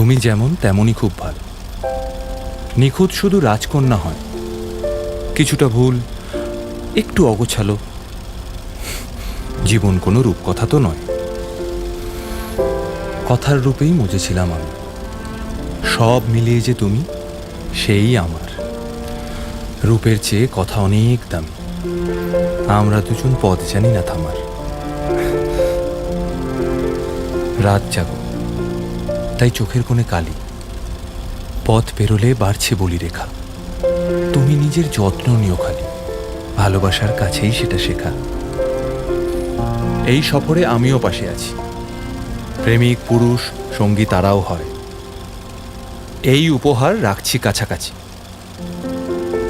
তুমি যেমন তেমনই খুব ভালো। নিখুঁত শুধু রাজকন্যা হয়, কিছুটা ভুল, একটু অগোছালো। জীবন কোনো রূপকথা তো নয়। কথার রূপেই মজেছিলাম আমি। সব মিলিয়ে যে তুমি, সেই আমার। রূপের চেয়ে কথা অনেক দামি। আমরা দুজন পথ জানি না থামার। রাত জাগো, তাই চোখের কোণে কালি। পথ পেরোলে বাড়ছে বলি রেখা। তুমি নিজের যত্ন নিও খালি, ভালোবাসার কাছেই সেটা শেখা। এই সফরে আমিও পাশে আছি। প্রেমিক পুরুষ সঙ্গী তারাও হয়। এই উপহার রাখছি কাছাকাছি।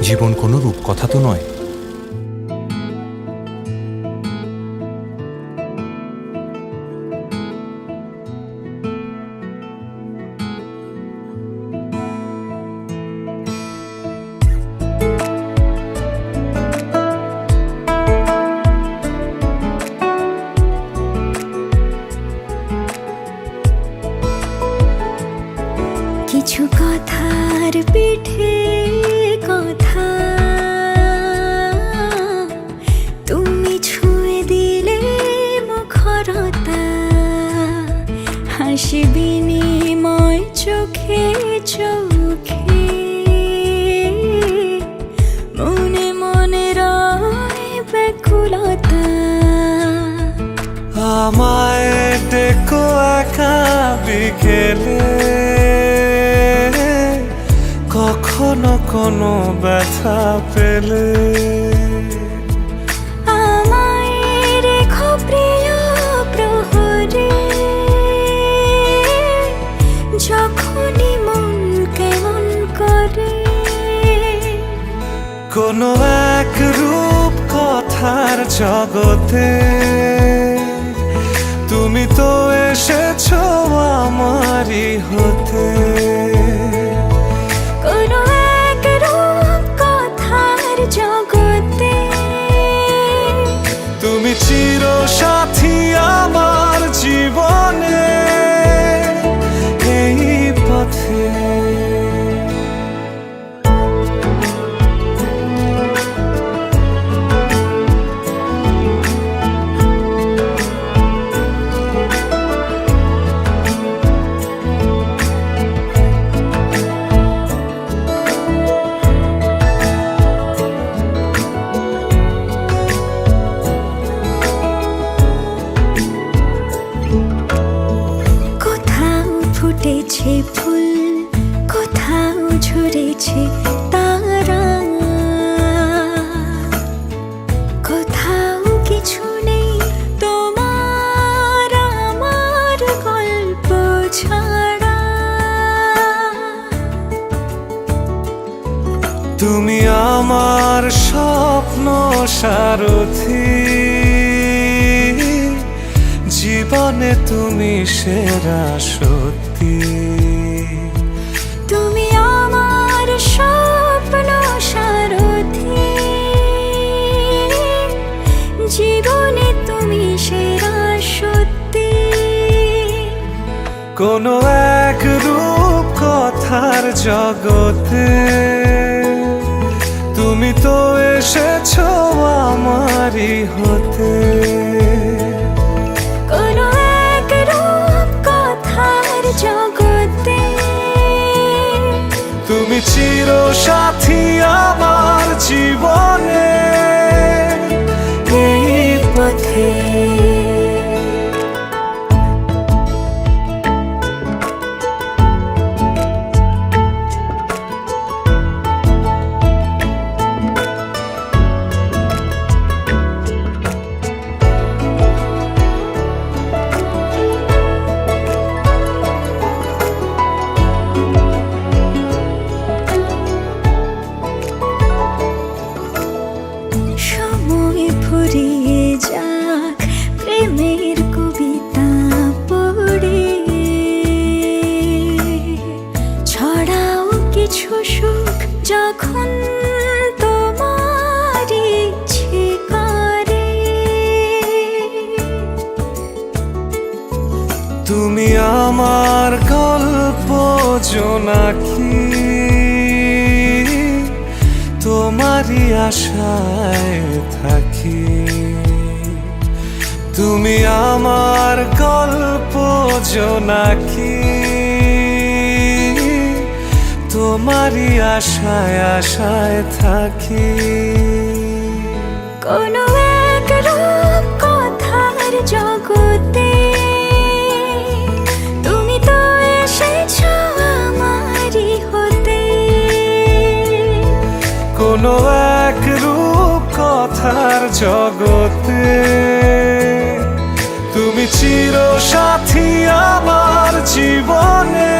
জীবন কোনো রূপকথা তো নয়। কিছু কথার পিঠে কথা তুমি ছুঁয়ে দিলে মুখরতা, হাসি বিনিময় চোখে চোখে, মনে মনে রয় ব্যাকুলতা। আমায় ডেকো একা বিকেলে, কখনো কোনো ব্যথা পেলে। আমায় রেখো প্রিয় প্রহরে, যখনই মন কেমন করে। কোনো এক রূপ কথার জগতে তুমি তো এসেছো আমারই হতে। কোনো এক রূপ কথার জগতে তুমি চির সাথী আমার জীবনে, এই পথে। ফুটেছে ফুল, কোথাও ঝরেছে তারা, কোথাও কিছু নেই তোমার আমার গল্প ছাড়া। তুমি আমার স্বপ্ন সারথি, জীবনে তুমি সেরা সত্যি। তুমি আমার স্বপ্ন সারথি, জীবনে তুমি সেরা সত্যি। কোনো এক রূপ কথার জগতে তুমি তো এসেছো আমারই হতে। কোনো এক রূপ কথার জগতে তুমি চির সাথী আমার জীবনে, এই পথে। তুমি আমার গল্প জোনাকি, তোমারই আশায় থাকি। তুমি আমার গল্প জোনাকি, তোমারই আশায় আশায় থাকি। কোনো এক রূপ কথার জগতে তুমি তো এসেছো আমারই হতে। কোনো এক রূপ কথার জগতে তুমি চির সাথী আমার জীবনে।